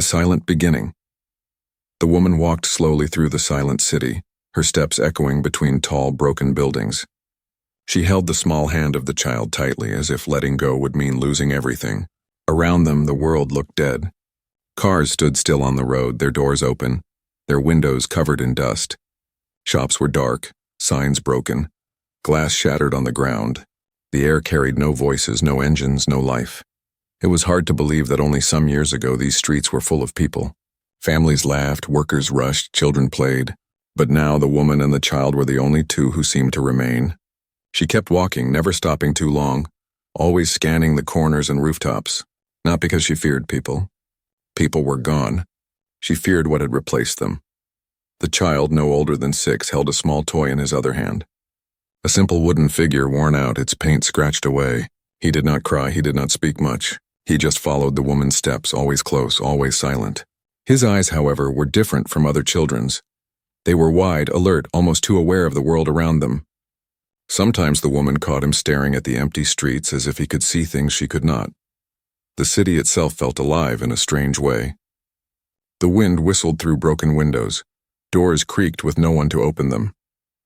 The silent beginning. The woman walked slowly through the silent city, her steps echoing between tall, broken buildings. She held the small hand of the child tightly, as if letting go would mean losing everything. Around them, the world looked dead. Cars stood still on the road, their doors open, their windows covered in dust. Shops were dark, signs broken, glass shattered on the ground. The air carried no voices, no engines, no life. It was hard to believe that only some years ago these streets were full of people. Families laughed, workers rushed, children played. But now the woman and the child were the only two who seemed to remain. She kept walking, never stopping too long, always scanning the corners and rooftops. Not because she feared people. People were gone. She feared what had replaced them. The child, no older than 6, held a small toy in his other hand. A simple wooden figure worn out, its paint scratched away. He did not cry, he did not speak much. He just followed the woman's steps, always close, always silent. His eyes, however, were different from other children's. They were wide, alert, almost too aware of the world around them. Sometimes the woman caught him staring at the empty streets as if he could see things she could not. The city itself felt alive in a strange way. The wind whistled through broken windows, doors creaked with no one to open them,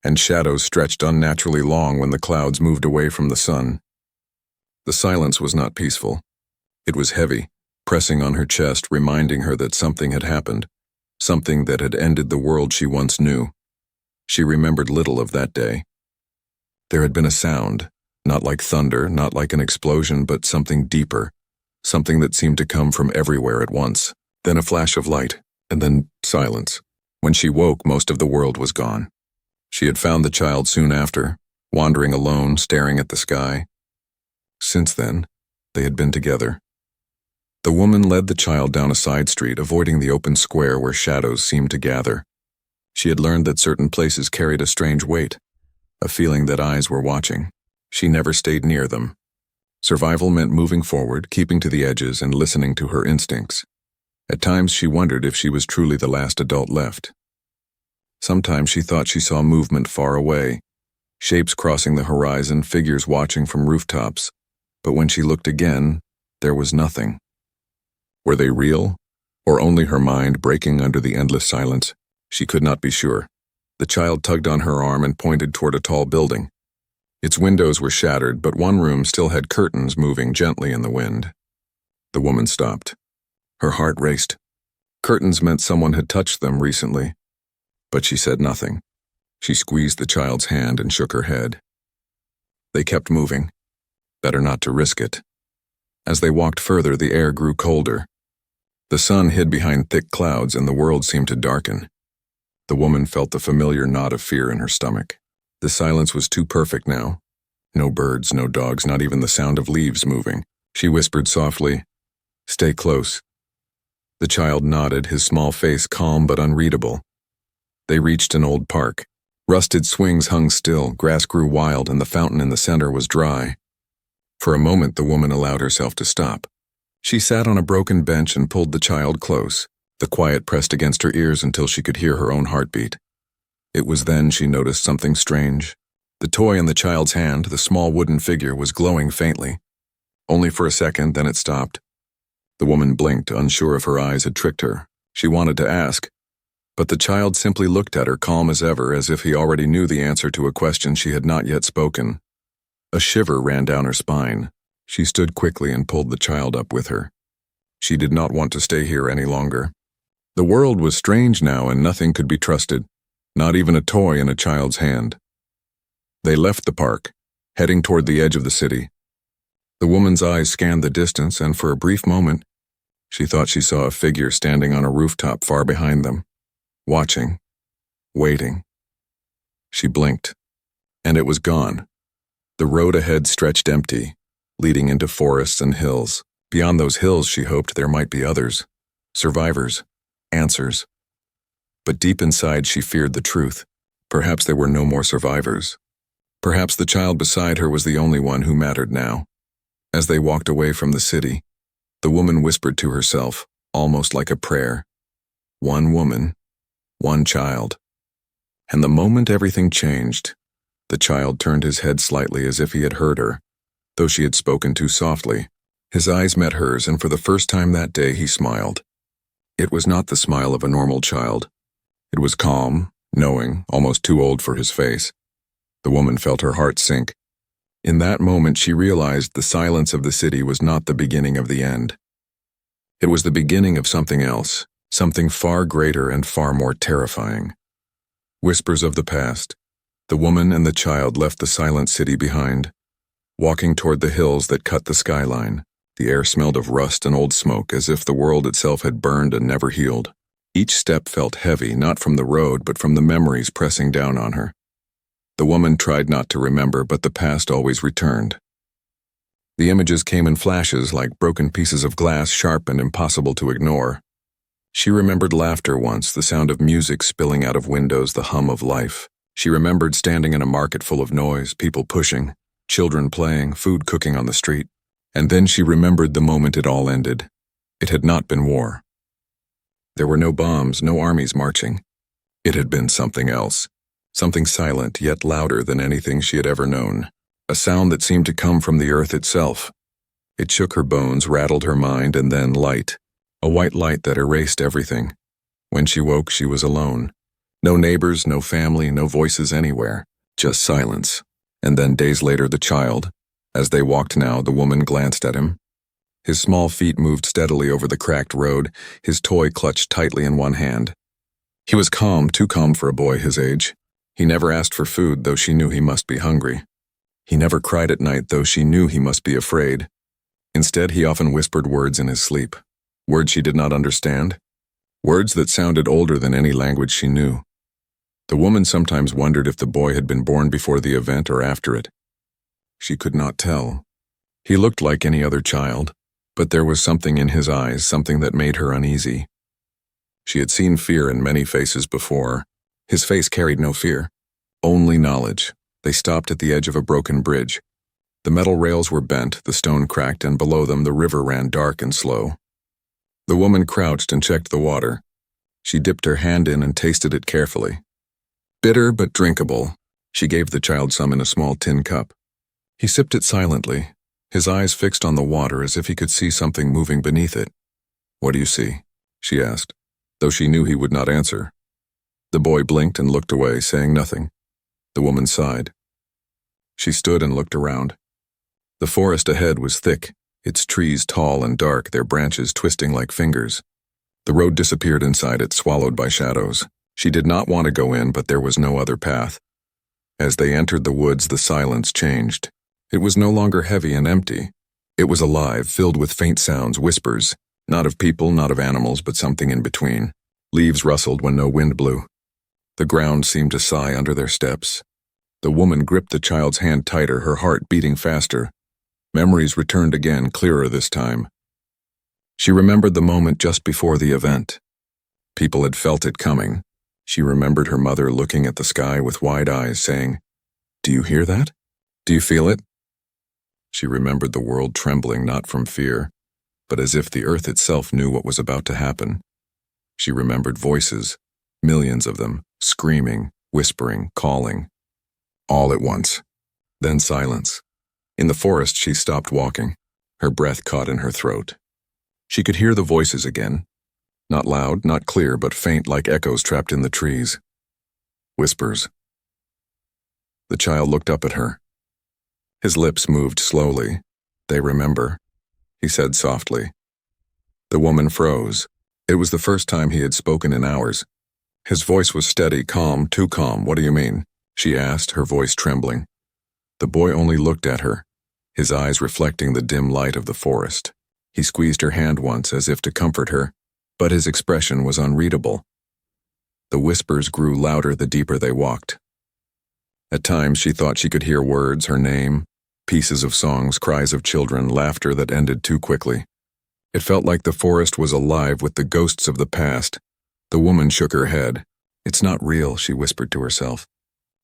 and shadows stretched unnaturally long when the clouds moved away from the sun. The silence was not peaceful. It was heavy, pressing on her chest, reminding her that something had happened, something that had ended the world she once knew. She remembered little of that day. There had been a sound, not like thunder, not like an explosion, but something deeper, something that seemed to come from everywhere at once. Then a flash of light, and then silence. When she woke, most of the world was gone. She had found the child soon after, wandering alone, staring at the sky. Since then, they had been together. The woman led the child down a side street, avoiding the open square where shadows seemed to gather. She had learned that certain places carried a strange weight, a feeling that eyes were watching. She never stayed near them. Survival meant moving forward, keeping to the edges, and listening to her instincts. At times she wondered if she was truly the last adult left. Sometimes she thought she saw movement far away, shapes crossing the horizon, figures watching from rooftops. But when she looked again, there was nothing. Were they real, or only her mind breaking under the endless silence? She could not be sure. The child tugged on her arm and pointed toward a tall building. Its windows were shattered, but one room still had curtains moving gently in the wind. The woman stopped. Her heart raced. Curtains meant someone had touched them recently. But she said nothing. She squeezed the child's hand and shook her head. They kept moving. Better not to risk it. As they walked further, the air grew colder. The sun hid behind thick clouds and the world seemed to darken. The woman felt the familiar knot of fear in her stomach. The silence was too perfect now. No birds, no dogs, not even the sound of leaves moving. She whispered softly, "Stay close." The child nodded, his small face calm but unreadable. They reached an old park. Rusted swings hung still, grass grew wild, and the fountain in the center was dry. For a moment, the woman allowed herself to stop. She sat on a broken bench and pulled the child close, the quiet pressed against her ears until she could hear her own heartbeat. It was then she noticed something strange. The toy in the child's hand, the small wooden figure, was glowing faintly. Only for a second, then it stopped. The woman blinked, unsure if her eyes had tricked her. She wanted to ask, but the child simply looked at her, calm as ever, as if he already knew the answer to a question she had not yet spoken. A shiver ran down her spine. She stood quickly and pulled the child up with her. She did not want to stay here any longer. The world was strange now and nothing could be trusted, not even a toy in a child's hand. They left the park, heading toward the edge of the city. The woman's eyes scanned the distance, and for a brief moment, she thought she saw a figure standing on a rooftop far behind them, watching, waiting. She blinked, and it was gone. The road ahead stretched empty, leading into forests and hills. Beyond those hills, she hoped there might be others, survivors, answers. But deep inside, she feared the truth. Perhaps there were no more survivors. Perhaps the child beside her was the only one who mattered now. As they walked away from the city, the woman whispered to herself, almost like a prayer. One woman, one child. And the moment everything changed, the child turned his head slightly as if he had heard her, though she had spoken too softly. His eyes met hers, and for the first time that day he smiled. It was not the smile of a normal child. It was calm, knowing, almost too old for his face. The woman felt her heart sink. In that moment, she realized the silence of the city was not the beginning of the end. It was the beginning of something else, something far greater and far more terrifying. Whispers of the past. The woman and the child left the silent city behind. Walking toward the hills that cut the skyline, the air smelled of rust and old smoke as if the world itself had burned and never healed. Each step felt heavy, not from the road, but from the memories pressing down on her. The woman tried not to remember, but the past always returned. The images came in flashes like broken pieces of glass, sharp and impossible to ignore. She remembered laughter once, the sound of music spilling out of windows, the hum of life. She remembered standing in a market full of noise, people pushing, children playing, food cooking on the street. And then she remembered the moment it all ended. It had not been war. There were no bombs, no armies marching. It had been something else. Something silent, yet louder than anything she had ever known. A sound that seemed to come from the earth itself. It shook her bones, rattled her mind, and then light. A white light that erased everything. When she woke, she was alone. No neighbors, no family, no voices anywhere. Just silence. And then days later, the child. As they walked now, the woman glanced at him. His small feet moved steadily over the cracked road, his toy clutched tightly in one hand. He was calm, too calm for a boy his age. He never asked for food, though she knew he must be hungry. He never cried at night, though she knew he must be afraid. Instead, he often whispered words in his sleep. Words she did not understand. Words that sounded older than any language she knew. The woman sometimes wondered if the boy had been born before the event or after it. She could not tell. He looked like any other child, but there was something in his eyes, something that made her uneasy. She had seen fear in many faces before. His face carried no fear, only knowledge. They stopped at the edge of a broken bridge. The metal rails were bent, the stone cracked, and below them the river ran dark and slow. The woman crouched and checked the water. She dipped her hand in and tasted it carefully. Bitter but drinkable, she gave the child some in a small tin cup. He sipped it silently, his eyes fixed on the water as if he could see something moving beneath it. "What do you see?" she asked, though she knew he would not answer. The boy blinked and looked away, saying nothing. The woman sighed. She stood and looked around. The forest ahead was thick, its trees tall and dark, their branches twisting like fingers. The road disappeared inside it, swallowed by shadows. She did not want to go in, but there was no other path. As they entered the woods, the silence changed. It was no longer heavy and empty. It was alive, filled with faint sounds, whispers, not of people, not of animals, but something in between. Leaves rustled when no wind blew. The ground seemed to sigh under their steps. The woman gripped the child's hand tighter, her heart beating faster. Memories returned again, clearer this time. She remembered the moment just before the event. People had felt it coming. She remembered her mother looking at the sky with wide eyes, saying, "Do you hear that? Do you feel it?" She remembered the world trembling not from fear, but as if the earth itself knew what was about to happen. She remembered voices, millions of them, screaming, whispering, calling. All at once. Then silence. In the forest, she stopped walking, her breath caught in her throat. She could hear the voices again. Not loud, not clear, but faint like echoes trapped in the trees. Whispers. The child looked up at her. His lips moved slowly. "They remember," he said softly. The woman froze. It was the first time he had spoken in hours. His voice was steady, calm, too calm. "What do you mean?" she asked, her voice trembling. The boy only looked at her, his eyes reflecting the dim light of the forest. He squeezed her hand once as if to comfort her, but his expression was unreadable. The whispers grew louder the deeper they walked. At times she thought she could hear words, her name, pieces of songs, cries of children, laughter that ended too quickly. It felt like the forest was alive with the ghosts of the past. The woman shook her head. "It's not real," she whispered to herself.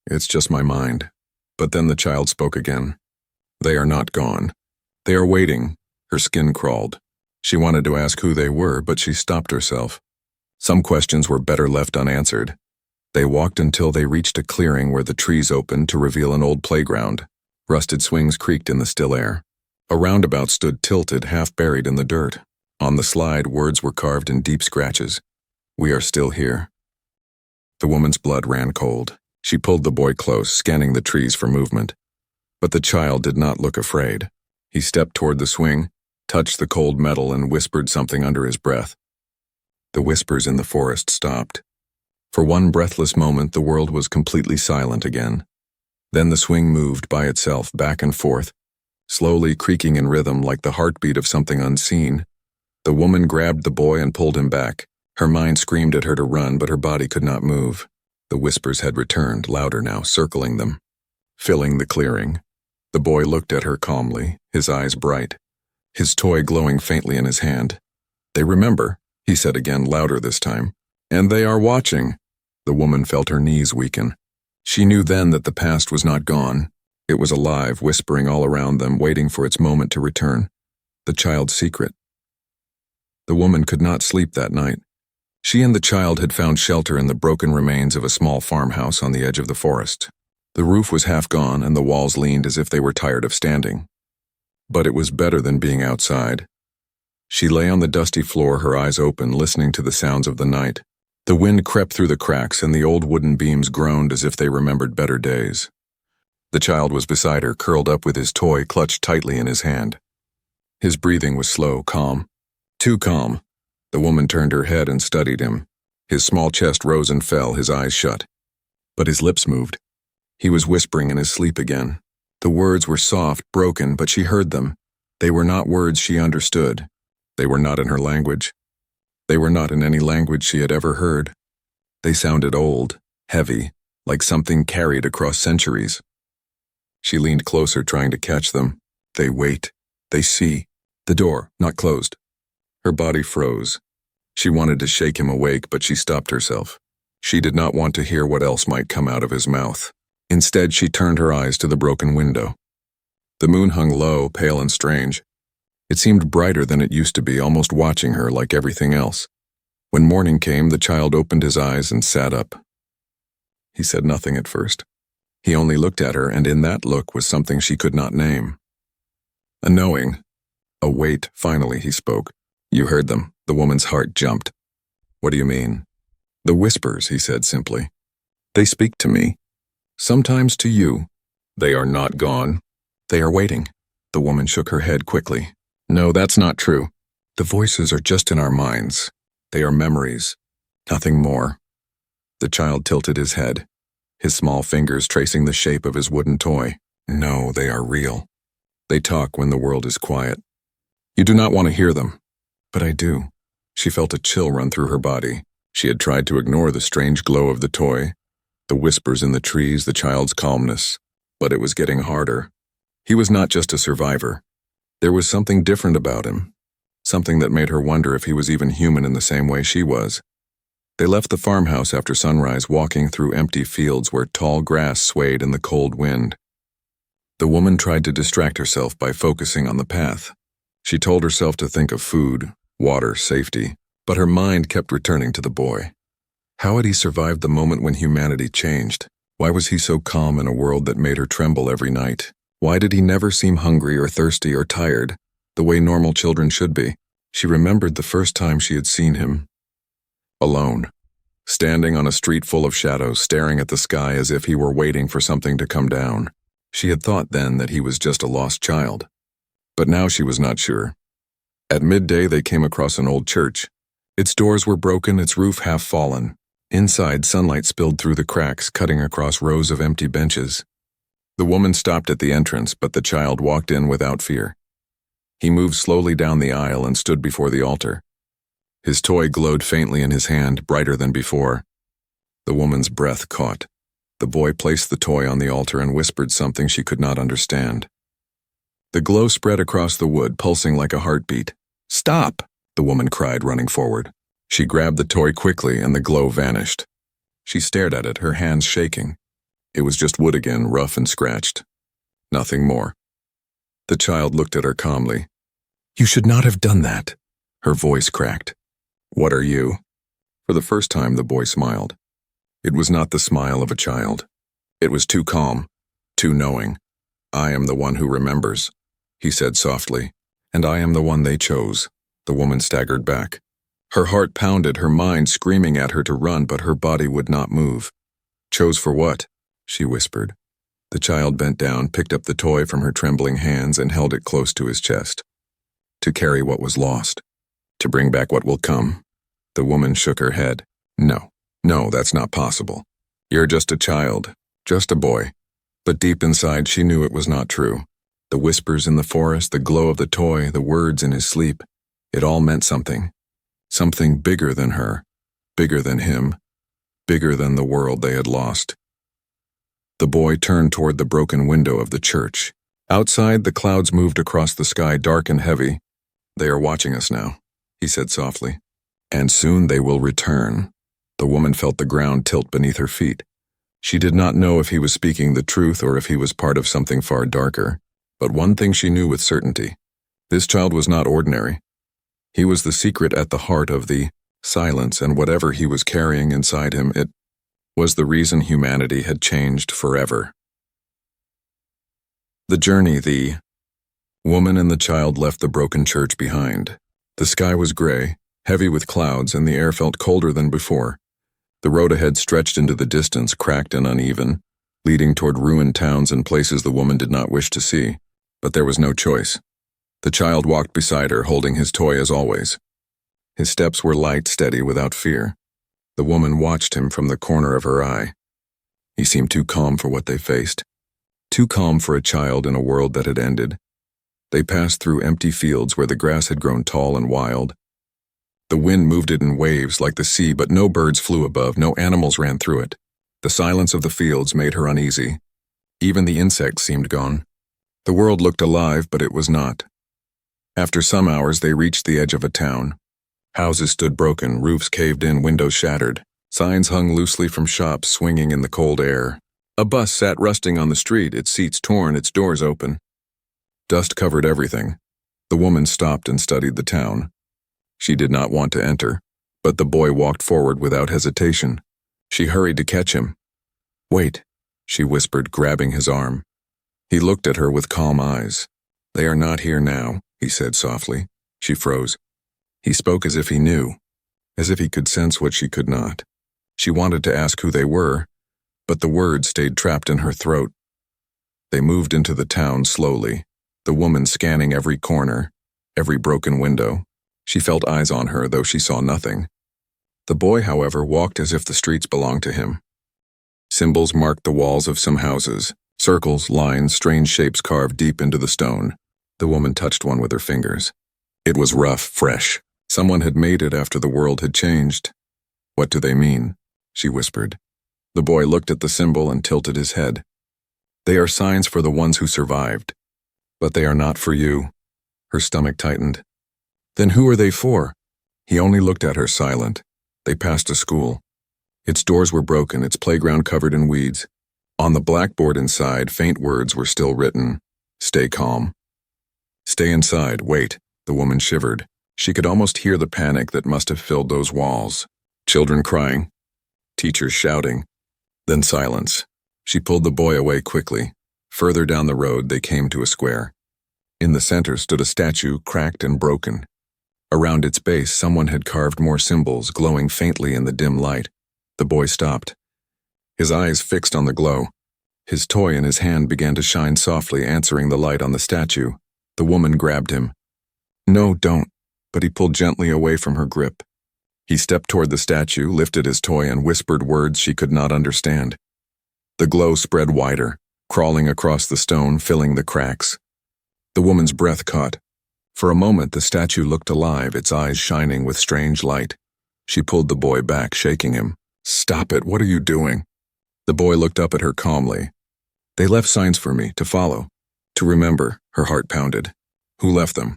"It's just my mind." But then the child spoke again. "They are not gone. They are waiting." Her skin crawled. She wanted to ask who they were, but she stopped herself. Some questions were better left unanswered. They walked until they reached a clearing where the trees opened to reveal an old playground. Rusted swings creaked in the still air. A roundabout stood tilted, half buried in the dirt. On the slide, words were carved in deep scratches. "We are still here." The woman's blood ran cold. She pulled the boy close, scanning the trees for movement. But the child did not look afraid. He stepped toward the swing, touched the cold metal, and whispered something under his breath. The whispers in the forest stopped. For one breathless moment, the world was completely silent again. Then the swing moved by itself back and forth, slowly creaking in rhythm like the heartbeat of something unseen. The woman grabbed the boy and pulled him back. Her mind screamed at her to run, but her body could not move. The whispers had returned, louder now, circling them, filling the clearing. The boy looked at her calmly, his eyes bright, his toy glowing faintly in his hand. "They remember," he said again, louder this time. "And they are watching." The woman felt her knees weaken. She knew then that the past was not gone. It was alive, whispering all around them, waiting for its moment to return. The child's secret. The woman could not sleep that night. She and the child had found shelter in the broken remains of a small farmhouse on the edge of the forest. The roof was half gone, and the walls leaned as if they were tired of standing. But it was better than being outside. She lay on the dusty floor, her eyes open, listening to the sounds of the night. The wind crept through the cracks, and the old wooden beams groaned as if they remembered better days. The child was beside her, curled up with his toy clutched tightly in his hand. His breathing was slow, calm. Too calm. The woman turned her head and studied him. His small chest rose and fell, his eyes shut. But his lips moved. He was whispering in his sleep again. The words were soft, broken, but she heard them. They were not words she understood. They were not in her language. They were not in any language she had ever heard. They sounded old, heavy, like something carried across centuries. She leaned closer, trying to catch them. They wait. They see. The door, not closed. Her body froze. She wanted to shake him awake, but she stopped herself. She did not want to hear what else might come out of his mouth. Instead, she turned her eyes to the broken window. The moon hung low, pale and strange. It seemed brighter than it used to be, almost watching her like everything else. When morning came, the child opened his eyes and sat up. He said nothing at first. He only looked at her, and in that look was something she could not name. A knowing. A wait. Finally, he spoke. "You heard them." The woman's heart jumped. "What do you mean?" "The whispers," he said simply. "They speak to me. Sometimes to you. They are not gone. They are waiting." The woman shook her head quickly. "No, that's not true. The voices are just in our minds. They are memories. Nothing more." The child tilted his head, his small fingers tracing the shape of his wooden toy. "No, they are real. They talk when the world is quiet. You do not want to hear them." "But I do." She felt a chill run through her body. She had tried to ignore the strange glow of the toy, the whispers in the trees, the child's calmness. But it was getting harder. He was not just a survivor. There was something different about him, something that made her wonder if he was even human in the same way she was. They left the farmhouse after sunrise, walking through empty fields where tall grass swayed in the cold wind. The woman tried to distract herself by focusing on the path. She told herself to think of food, water, safety, but her mind kept returning to the boy. How had he survived the moment when humanity changed? Why was he so calm in a world that made her tremble every night? Why did he never seem hungry or thirsty or tired, the way normal children should be? She remembered the first time she had seen him. Alone, standing on a street full of shadows, staring at the sky as if he were waiting for something to come down. She had thought then that he was just a lost child. But now she was not sure. At midday, they came across an old church. Its doors were broken, its roof half fallen. Inside, sunlight spilled through the cracks, cutting across rows of empty benches. The woman stopped at the entrance, but the child walked in without fear. He moved slowly down the aisle and stood before the altar. His toy glowed faintly in his hand, brighter than before. The woman's breath caught. The boy placed the toy on the altar and whispered something she could not understand. The glow spread across the wood, pulsing like a heartbeat. "Stop!" the woman cried, running forward. She grabbed the toy quickly, and the glow vanished. She stared at it, her hands shaking. It was just wood again, rough and scratched. Nothing more. The child looked at her calmly. "You should not have done that." Her voice cracked. "What are you?" For the first time, the boy smiled. It was not the smile of a child. It was too calm, too knowing. "I am the one who remembers," he said softly, "and I am the one they chose." The woman staggered back. Her heart pounded, her mind screaming at her to run, but her body would not move. Chose for what? She whispered. The child bent down, picked up the toy from her trembling hands, and held it close to his chest. To carry what was lost. To bring back what will come. The woman shook her head. No, that's not possible. You're just a child, just a boy. But deep inside she knew it was not true. The whispers in the forest, the glow of the toy, the words in his sleep, it all meant something. Something bigger than her, bigger than him, bigger than the world they had lost. The boy turned toward the broken window of the church. Outside, the clouds moved across the sky, dark and heavy. They are watching us now, he said softly. And soon they will return. The woman felt the ground tilt beneath her feet. She did not know if he was speaking the truth or if he was part of something far darker. But one thing she knew with certainty. This child was not ordinary. He was the secret at the heart of the silence, and whatever he was carrying inside him, it was the reason humanity had changed forever. The journey, the woman and the child left the broken church behind. The sky was gray, heavy with clouds, and the air felt colder than before. The road ahead stretched into the distance, cracked and uneven, leading toward ruined towns and places the woman did not wish to see. But there was no choice. The child walked beside her, holding his toy as always. His steps were light, steady, without fear. The woman watched him from the corner of her eye. He seemed too calm for what they faced. Too calm for a child in a world that had ended. They passed through empty fields where the grass had grown tall and wild. The wind moved it in waves like the sea, but no birds flew above, no animals ran through it. The silence of the fields made her uneasy. Even the insects seemed gone. The world looked alive, but it was not. After some hours, they reached the edge of a town. Houses stood broken, roofs caved in, windows shattered. Signs hung loosely from shops, swinging in the cold air. A bus sat rusting on the street, its seats torn, its doors open. Dust covered everything. The woman stopped and studied the town. She did not want to enter, but the boy walked forward without hesitation. She hurried to catch him. "Wait," she whispered, grabbing his arm. He looked at her with calm eyes. "They are not here now," he said softly. She froze. He spoke as if he knew, as if he could sense what she could not. She wanted to ask who they were, but the words stayed trapped in her throat. They moved into the town slowly, the woman scanning every corner, every broken window. She felt eyes on her, though she saw nothing. The boy, however, walked as if the streets belonged to him. Symbols marked the walls of some houses, circles, lines, strange shapes carved deep into the stone. The woman touched one with her fingers. It was rough, fresh. Someone had made it after the world had changed. "What do they mean?" she whispered. The boy looked at the symbol and tilted his head. "They are signs for the ones who survived. But they are not for you." Her stomach tightened. "Then who are they for?" He only looked at her, silent. They passed a school. Its doors were broken, its playground covered in weeds. On the blackboard inside, faint words were still written. "Stay calm. Stay inside, wait." The woman shivered. She could almost hear the panic that must have filled those walls. Children crying, teachers shouting, then silence. She pulled the boy away quickly. Further down the road, they came to a square. In the center stood a statue, cracked and broken. Around its base, someone had carved more symbols, glowing faintly in the dim light. The boy stopped, his eyes fixed on the glow. His toy in his hand began to shine softly, answering the light on the statue. The woman grabbed him. "No, don't," but he pulled gently away from her grip. He stepped toward the statue, lifted his toy, and whispered words she could not understand. The glow spread wider, crawling across the stone, filling the cracks. The woman's breath caught. For a moment, the statue looked alive, its eyes shining with strange light. She pulled the boy back, shaking him. "Stop it, what are you doing?" The boy looked up at her calmly. "They left signs for me, to follow, to remember." Her heart pounded. "Who left them?"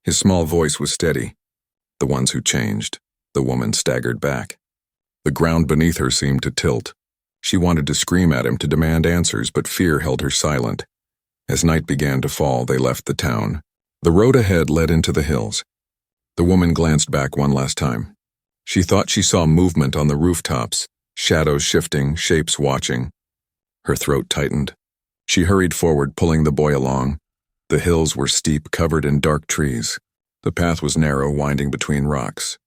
His small voice was steady. "The ones who changed." The woman staggered back. The ground beneath her seemed to tilt. She wanted to scream at him, to demand answers, but fear held her silent. As night began to fall, they left the town. The road ahead led into the hills. The woman glanced back one last time. She thought she saw movement on the rooftops, shadows shifting, shapes watching. Her throat tightened. She hurried forward, pulling the boy along. The hills were steep, covered in dark trees. The path was narrow, winding between rocks.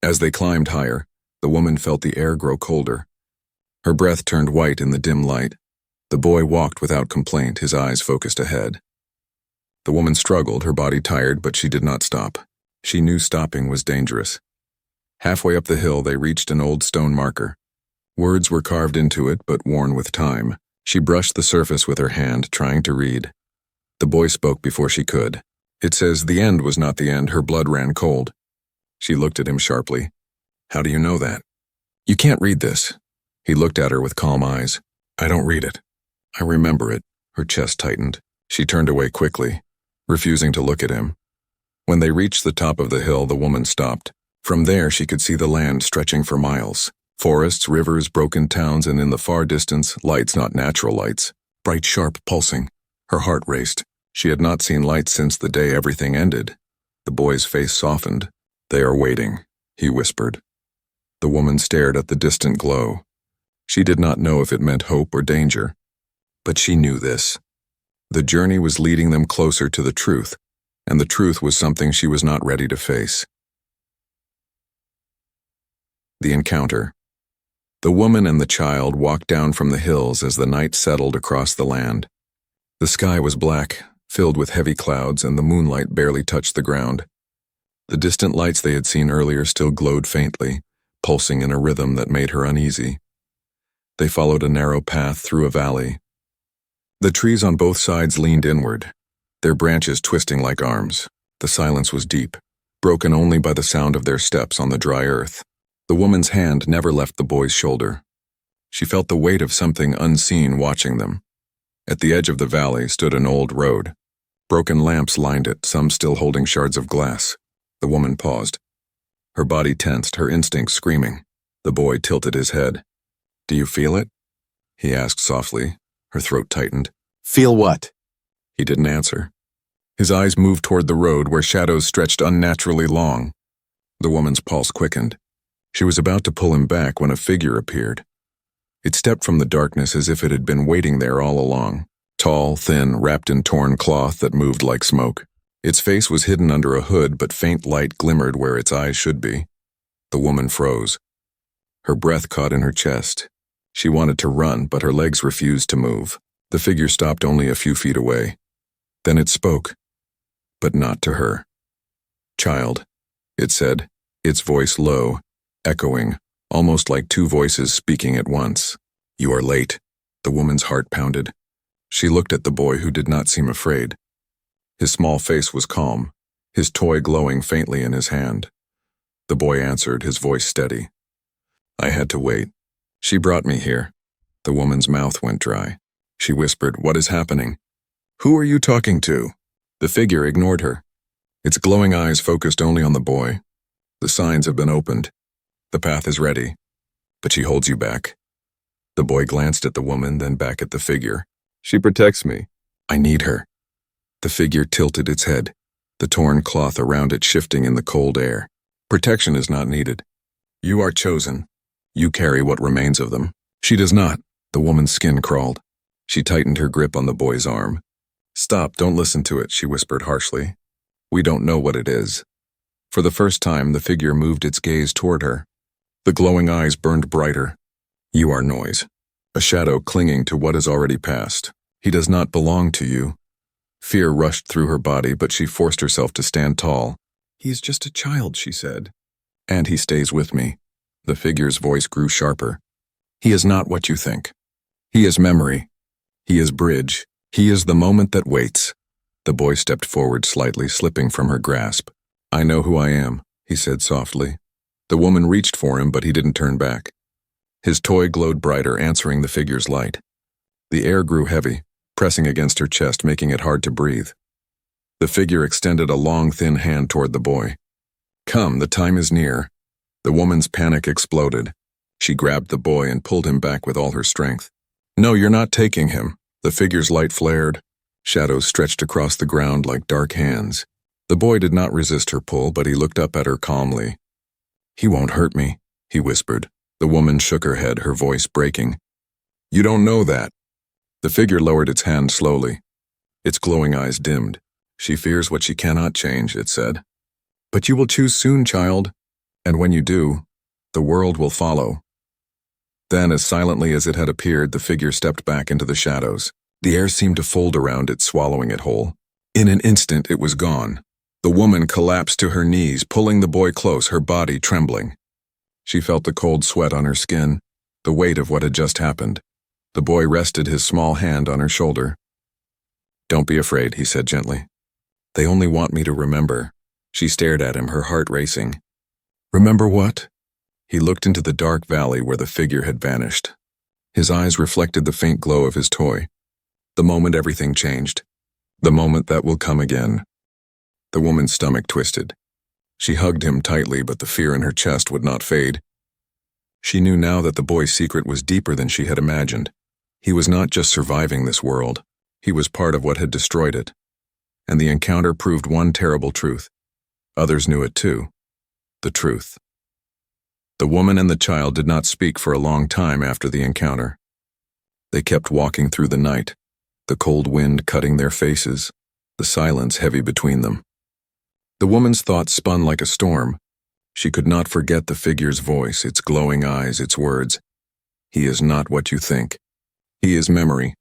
As they climbed higher, the woman felt the air grow colder. Her breath turned white in the dim light. The boy walked without complaint, his eyes focused ahead. The woman struggled, her body tired, but she did not stop. She knew stopping was dangerous. Halfway up the hill, they reached an old stone marker. Words were carved into it, but worn with time. She brushed the surface with her hand, trying to read. The boy spoke before she could. It says the end was not the end. Her blood ran cold. She looked at him sharply. How do you know that? You can't read this. He looked at her with calm eyes. I don't read it. I remember it. Her chest tightened. She turned away quickly, refusing to look at him. When they reached the top of the hill, the woman stopped. From there, she could see the land stretching for miles. Forests, rivers, broken towns, and in the far distance, lights, not natural lights. Bright, sharp, pulsing. Her heart raced. She had not seen lights since the day everything ended. The boy's face softened. They are waiting, he whispered. The woman stared at the distant glow. She did not know if it meant hope or danger. But she knew this. The journey was leading them closer to the truth, and the truth was something she was not ready to face. The encounter. The woman and the child walked down from the hills as the night settled across the land. The sky was black, filled with heavy clouds, and the moonlight barely touched the ground. The distant lights they had seen earlier still glowed faintly, pulsing in a rhythm that made her uneasy. They followed a narrow path through a valley. The trees on both sides leaned inward, their branches twisting like arms. The silence was deep, broken only by the sound of their steps on the dry earth. The woman's hand never left the boy's shoulder. She felt the weight of something unseen watching them. At the edge of the valley stood an old road. Broken lamps lined it, some still holding shards of glass. The woman paused. Her body tensed, her instincts screaming. The boy tilted his head. Do you feel it? He asked softly. Her throat tightened. Feel what? He didn't answer. His eyes moved toward the road where shadows stretched unnaturally long. The woman's pulse quickened. She was about to pull him back when a figure appeared. It stepped from the darkness as if it had been waiting there all along. Tall, thin, wrapped in torn cloth that moved like smoke. Its face was hidden under a hood, but faint light glimmered where its eyes should be. The woman froze. Her breath caught in her chest. She wanted to run, but her legs refused to move. The figure stopped only a few feet away. Then it spoke, but not to her. Child, it said, its voice low, echoing, almost like two voices speaking at once. You are late. The woman's heart pounded. She looked at the boy, who did not seem afraid. His small face was calm, his toy glowing faintly in his hand. The boy answered, his voice steady. I had to wait. She brought me here. The woman's mouth went dry. She whispered, what is happening? Who are you talking to? The figure ignored her. Its glowing eyes focused only on the boy. The signs have been opened. The path is ready. But she holds you back. The boy glanced at the woman, then back at the figure. She protects me. I need her. The figure tilted its head, the torn cloth around it shifting in the cold air. Protection is not needed. You are chosen. You carry what remains of them. She does not. The woman's skin crawled. She tightened her grip on the boy's arm. Stop, don't listen to it, she whispered harshly. We don't know what it is. For the first time, the figure moved its gaze toward her. The glowing eyes burned brighter. You are noise. A shadow clinging to what has already passed. He does not belong to you. Fear rushed through her body, but she forced herself to stand tall. He is just a child, she said. And he stays with me. The figure's voice grew sharper. He is not what you think. He is memory. He is bridge. He is the moment that waits. The boy stepped forward slightly, slipping from her grasp. I know who I am, he said softly. The woman reached for him, but he didn't turn back. His toy glowed brighter, answering the figure's light. The air grew heavy, pressing against her chest, making it hard to breathe. The figure extended a long, thin hand toward the boy. Come, the time is near. The woman's panic exploded. She grabbed the boy and pulled him back with all her strength. No, you're not taking him. The figure's light flared. Shadows stretched across the ground like dark hands. The boy did not resist her pull, but he looked up at her calmly. He won't hurt me, he whispered. The woman shook her head, her voice breaking. You don't know that. The figure lowered its hand slowly. Its glowing eyes dimmed. She fears what she cannot change, it said. But you will choose soon, child, and when you do, the world will follow. Then, as silently as it had appeared, the figure stepped back into the shadows. The air seemed to fold around it, swallowing it whole. In an instant, it was gone. The woman collapsed to her knees, pulling the boy close, her body trembling. She felt the cold sweat on her skin, the weight of what had just happened. The boy rested his small hand on her shoulder. "Don't be afraid," he said gently. "They only want me to remember." She stared at him, her heart racing. "Remember what?" He looked into the dark valley where the figure had vanished. His eyes reflected the faint glow of his toy. The moment everything changed. The moment that will come again. The woman's stomach twisted. She hugged him tightly, but the fear in her chest would not fade. She knew now that the boy's secret was deeper than she had imagined. He was not just surviving this world. He was part of what had destroyed it. And the encounter proved one terrible truth. Others knew it too. The truth. The woman and the child did not speak for a long time after the encounter. They kept walking through the night, the cold wind cutting their faces, the silence heavy between them. The woman's thoughts spun like a storm. She could not forget the figure's voice, its glowing eyes, its words. "He is not what you think. He is memory.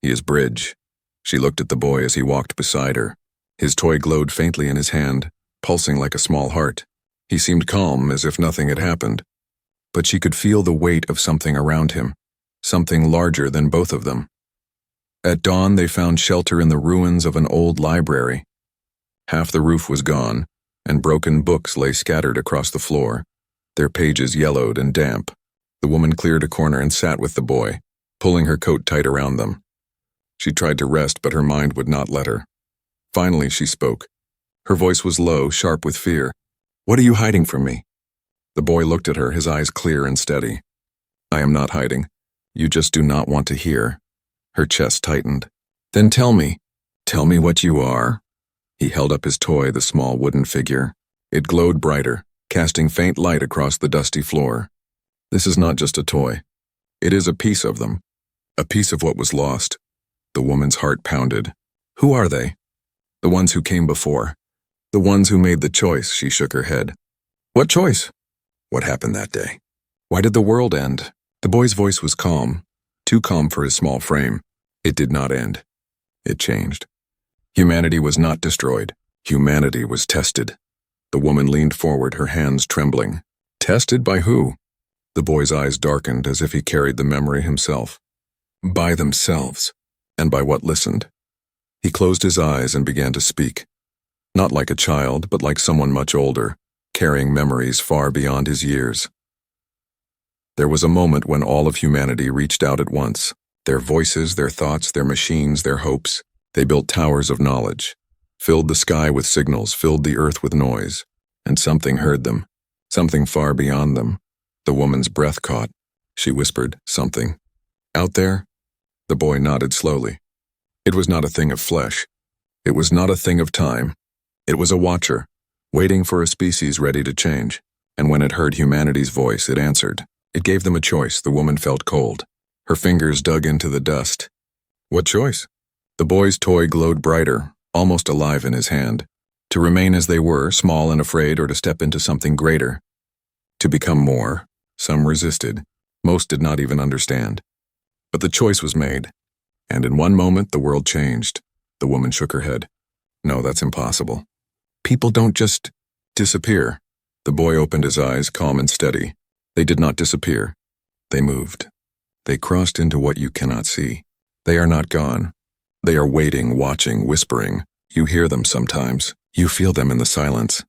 He is bridge." She looked at the boy as he walked beside her. His toy glowed faintly in his hand, pulsing like a small heart. He seemed calm, as if nothing had happened. But she could feel the weight of something around him, something larger than both of them. At dawn, they found shelter in the ruins of an old library. Half the roof was gone, and broken books lay scattered across the floor, their pages yellowed and damp. The woman cleared a corner and sat with the boy, pulling her coat tight around them. She tried to rest, but her mind would not let her. Finally, she spoke. Her voice was low, sharp with fear. "What are you hiding from me?" The boy looked at her, his eyes clear and steady. "I am not hiding. You just do not want to hear." Her chest tightened. "Then tell me. Tell me what you are." He held up his toy, the small wooden figure. It glowed brighter, casting faint light across the dusty floor. "This is not just a toy. It is a piece of them. A piece of what was lost." The woman's heart pounded. "Who are they?" "The ones who came before. The ones who made the choice." She shook her head. "What choice?" "What happened that day? Why did the world end?" The boy's voice was calm, too calm for his small frame. It did not end. It changed. Humanity was not destroyed. Humanity was tested. The woman leaned forward, her hands trembling. Tested by who? The boy's eyes darkened as if he carried the memory himself. By themselves. And by what listened. He closed his eyes and began to speak. Not like a child, but like someone much older, carrying memories far beyond his years. There was a moment when all of humanity reached out at once. Their voices, their thoughts, their machines, their hopes. They built towers of knowledge, filled the sky with signals, filled the earth with noise. And something heard them, something far beyond them. The woman's breath caught. She whispered, "Something." "Out there?" The boy nodded slowly. It was not a thing of flesh. It was not a thing of time. It was a watcher, waiting for a species ready to change. And when it heard humanity's voice, it answered. It gave them a choice. The woman felt cold. Her fingers dug into the dust. What choice? The boy's toy glowed brighter, almost alive in his hand. To remain as they were, small and afraid, or to step into something greater. To become more. Some resisted. Most did not even understand. But the choice was made. And in one moment, the world changed. The woman shook her head. No, that's impossible. People don't just disappear. The boy opened his eyes, calm and steady. They did not disappear. They moved. They crossed into what you cannot see. They are not gone. They are waiting, watching, whispering. You hear them sometimes. You feel them in the silence.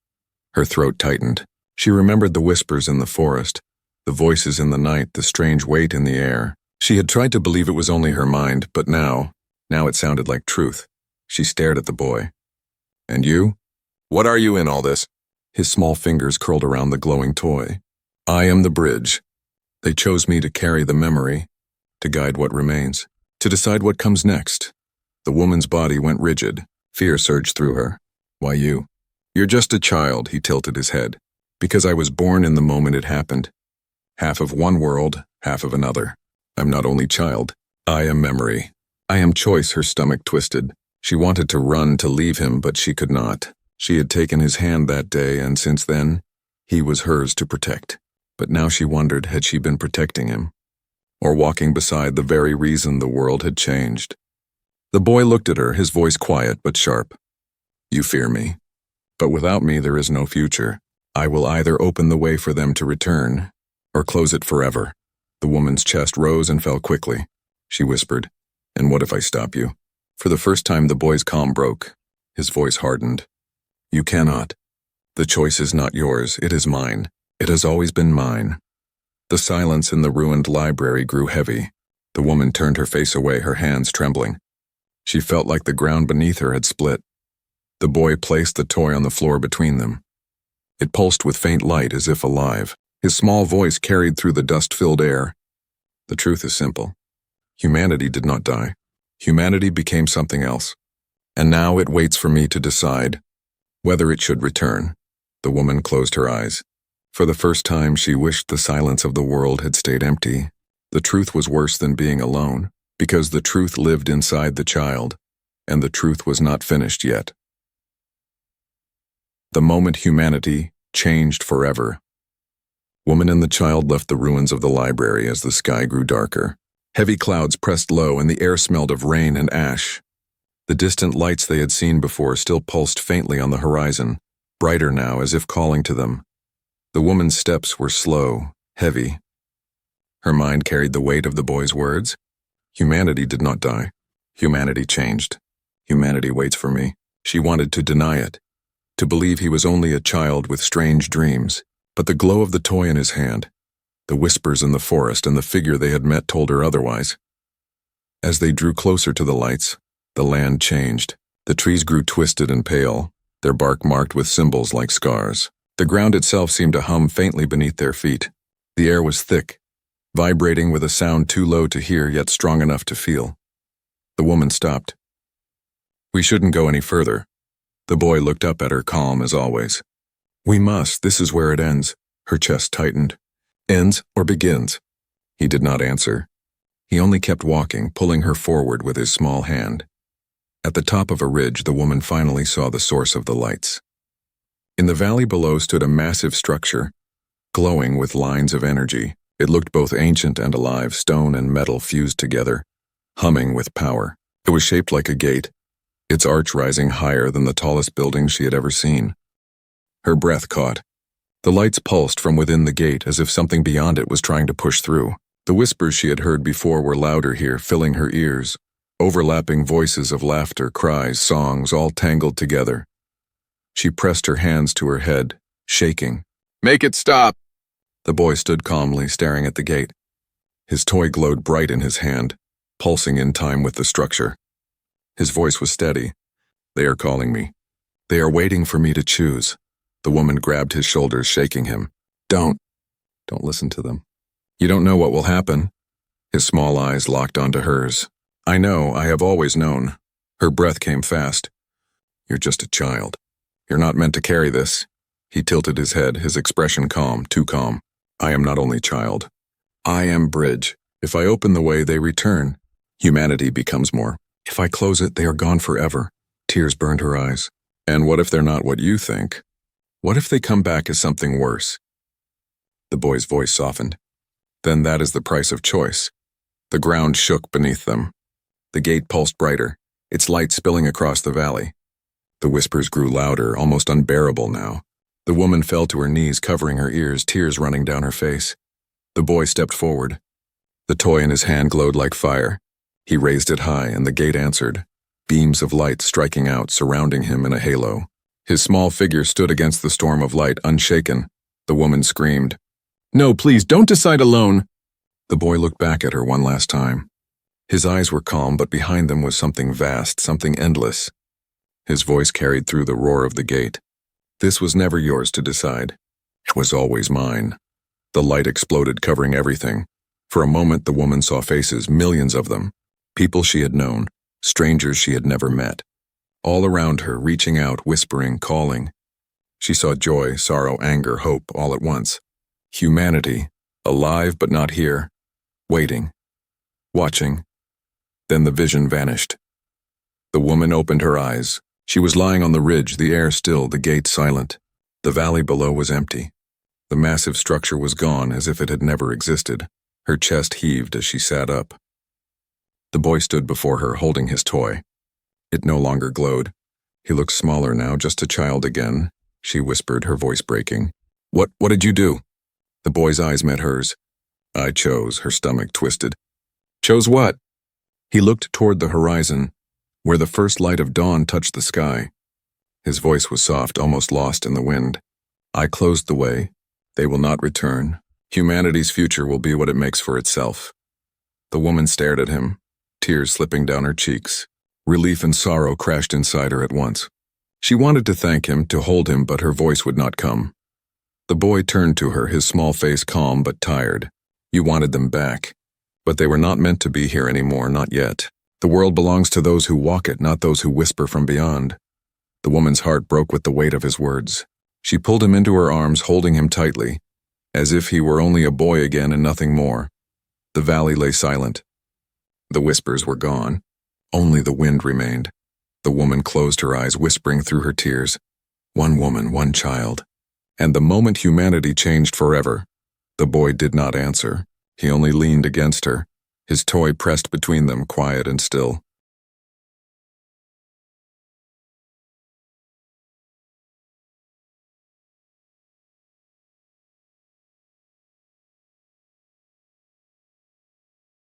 Her throat tightened. She remembered the whispers in the forest, the voices in the night, the strange weight in the air. She had tried to believe it was only her mind, but now it sounded like truth. She stared at the boy. And you? What are you in all this? His small fingers curled around the glowing toy. I am the bridge. They chose me to carry the memory, to guide what remains, to decide what comes next. The woman's body went rigid. Fear surged through her. Why you? You're just a child, he tilted his head. Because I was born in the moment it happened. Half of one world, half of another. I'm not only child. I am memory. I am choice. Her stomach twisted. She wanted to run, to leave him, but she could not. She had taken his hand that day, and since then, he was hers to protect. But now she wondered, had she been protecting him, or walking beside the very reason the world had changed? The boy looked at her, his voice quiet but sharp. You fear me, but without me there is no future. I will either open the way for them to return, or close it forever. The woman's chest rose and fell quickly. She whispered, And what if I stop you? For the first time the boy's calm broke. His voice hardened. You cannot. The choice is not yours, it is mine. It has always been mine. The silence in the ruined library grew heavy. The woman turned her face away, her hands trembling. She felt like the ground beneath her had split. The boy placed the toy on the floor between them. It pulsed with faint light as if alive. His small voice carried through the dust-filled air. The truth is simple. Humanity did not die. Humanity became something else. And now it waits for me to decide whether it should return. The woman closed her eyes. For the first time, she wished the silence of the world had stayed empty. The truth was worse than being alone, because the truth lived inside the child, and the truth was not finished yet. The moment humanity changed forever. Woman and the child left the ruins of the library as the sky grew darker. Heavy clouds pressed low, and the air smelled of rain and ash. The distant lights they had seen before still pulsed faintly on the horizon, brighter now as if calling to them. The woman's steps were slow, heavy. Her mind carried the weight of the boy's words. Humanity did not die. Humanity changed. Humanity waits for me. She wanted to deny it, to believe he was only a child with strange dreams. But the glow of the toy in his hand, the whispers in the forest, and the figure they had met told her otherwise. As they drew closer to the lights, the land changed. The trees grew twisted and pale, their bark marked with symbols like scars. The ground itself seemed to hum faintly beneath their feet. The air was thick, vibrating with a sound too low to hear yet strong enough to feel. The woman stopped. We shouldn't go any further. The boy looked up at her, calm as always. We must, this is where it ends. Her chest tightened. Ends or begins? He did not answer. He only kept walking, pulling her forward with his small hand. At the top of a ridge, the woman finally saw the source of the lights. In the valley below stood a massive structure, glowing with lines of energy. It looked both ancient and alive, stone and metal fused together, humming with power. It was shaped like a gate, its arch rising higher than the tallest building she had ever seen. Her breath caught. The lights pulsed from within the gate as if something beyond it was trying to push through. The whispers she had heard before were louder here, filling her ears. Overlapping voices of laughter, cries, songs, all tangled together. She pressed her hands to her head, shaking. Make it stop! The boy stood calmly, staring at the gate. His toy glowed bright in his hand, pulsing in time with the structure. His voice was steady. They are calling me. They are waiting for me to choose. The woman grabbed his shoulders, shaking him. Don't listen to them. You don't know what will happen. His small eyes locked onto hers. I know, I have always known. Her breath came fast. You're just a child. You're not meant to carry this. He tilted his head, his expression calm, too calm. I am not only child. I am bridge. If I open the way, they return. Humanity becomes more. If I close it, they are gone forever. Tears burned her eyes. And what if they're not what you think? What if they come back as something worse? The boy's voice softened. Then that is the price of choice. The ground shook beneath them. The gate pulsed brighter, its light spilling across the valley. The whispers grew louder, almost unbearable now. The woman fell to her knees, covering her ears, tears running down her face. The boy stepped forward. The toy in his hand glowed like fire. He raised it high, and the gate answered, beams of light striking out, surrounding him in a halo. His small figure stood against the storm of light, unshaken. The woman screamed, No, please, don't decide alone. The boy looked back at her one last time. His eyes were calm, but behind them was something vast, something endless. His voice carried through the roar of the gate. This was never yours to decide. It was always mine. The light exploded, covering everything. For a moment, the woman saw faces, millions of them. People she had known, strangers she had never met. All around her, reaching out, whispering, calling. She saw joy, sorrow, anger, hope, all at once. Humanity, alive but not here, waiting, watching. Then the vision vanished. The woman opened her eyes, She was lying on the ridge, the air still, the gate silent. The valley below was empty. The massive structure was gone, as if it had never existed. Her chest heaved as she sat up. The boy stood before her, holding his toy. It no longer glowed. He looked smaller now, just a child again. She whispered, her voice breaking. What did you do?" The boy's eyes met hers. "I chose," her stomach twisted. "Chose what?" He looked toward the horizon, where the first light of dawn touched the sky. His voice was soft, almost lost in the wind. "I closed the way. They will not return. Humanity's future will be what it makes for itself." The woman stared at him, tears slipping down her cheeks. Relief and sorrow crashed inside her at once. She wanted to thank him, to hold him, but her voice would not come. The boy turned to her, his small face calm but tired. "You wanted them back. But they were not meant to be here anymore, not yet. The world belongs to those who walk it, not those who whisper from beyond." The woman's heart broke with the weight of his words. She pulled him into her arms, holding him tightly, as if he were only a boy again and nothing more. The valley lay silent. The whispers were gone. Only the wind remained. The woman closed her eyes, whispering through her tears. One woman, one child. And the moment humanity changed forever, the boy did not answer. He only leaned against her, his toy pressed between them, quiet and still.